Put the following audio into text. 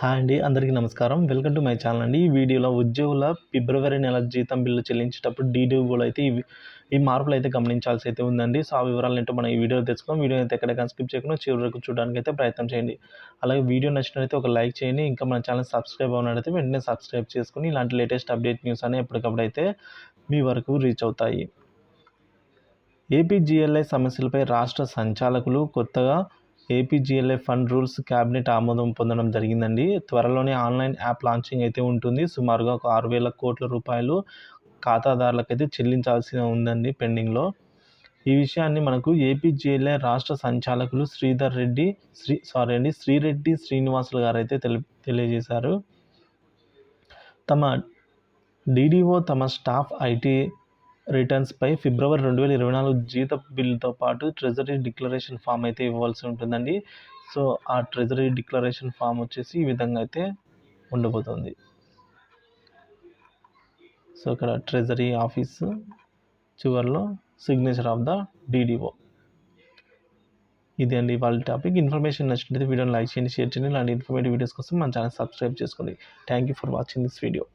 Hi అండి. అందరికీ నమస్కారం. వెల్కమ్ టు మై ఛానల్ అండి. ఈ వీడియోలో ఉద్యోగుల ఫిబ్రవరి నెల జీతం బిల్లు చెల్లించేటప్పుడు డీడీఓలో అయితే ఈ మార్పులైతే గమనించాల్సి ఉందండి. సో, ఆ వివరాలేంటో మనం ఈ వీడియోలో తెలుసుకుందాం. వీడియోని అయితే ఎక్కడికైనా స్కిప్ చేయకుండా చివరి వరకు చూడడానికైతే ప్రయత్నం చేయండి. అలాగే వీడియో నచ్చినట్లయితే ఒక లైక్ చేయండి. ఇంకా మన ఛానల్ సబ్స్క్రైబ్ అవ్వనట్లయితే వెంటనే సబ్స్క్రైబ్ చేసుకొని ఇలాంటి లేటెస్ట్ అప్డేట్ న్యూస్ అని ఎప్పటికప్పుడు అయితే మీ వరకు రీచ్ అవుతాయి. ఏపీజీఎల్ఐ సమస్యలపై రాష్ట్ర సంచాలకులు కొత్తగా ఏపీజీఎల్ఐ ఫండ్ రూల్స్ క్యాబినెట్ ఆమోదం పొందడం జరిగిందండి. త్వరలోనే ఆన్లైన్ యాప్ లాంచింగ్ అయితే ఉంటుంది. సుమారుగా ఒక 6,000 కోట్ల రూపాయలు ఖాతాదారులకైతే చెల్లించాల్సి ఉందండి పెండింగ్లో. ఈ విషయాన్ని మనకు ఏపీజీఎల్ఐ రాష్ట్ర సంచాలకులు శ్రీరెడ్డి శ్రీనివాసులు గారు అయితే తెలియజేశారు. తమ డీడీఓ తమ స్టాఫ్ ఐటీ రిటర్న్స్పై ఫిబ్రవరి 2024 జీతపు బిల్లుతో పాటు ట్రెజరీ డిక్లరేషన్ ఫామ్ అయితే ఇవ్వాల్సి ఉంటుందండి. సో, ఆ ట్రెజరీ డిక్లరేషన్ ఫామ్ వచ్చేసి ఈ విధంగా అయితే ఉండబోతుంది. సో, ఇక్కడ ట్రెజరీ ఆఫీసు చివరిలో సిగ్నేచర్ ఆఫ్ ద డీడీఓ. ఇది అండి ఇవాళ టాపిక్. ఇన్ఫర్మేషన్ నచ్చినట్లయితే వీడియోని లైక్ చేయండి, షేర్ చేయండి. ఇలాంటి ఇన్ఫర్మేటివ్ వీడియోస్ కోసం మన ఛానల్ సబ్స్క్రైబ్ చేసుకోండి. Thank you for watching this video.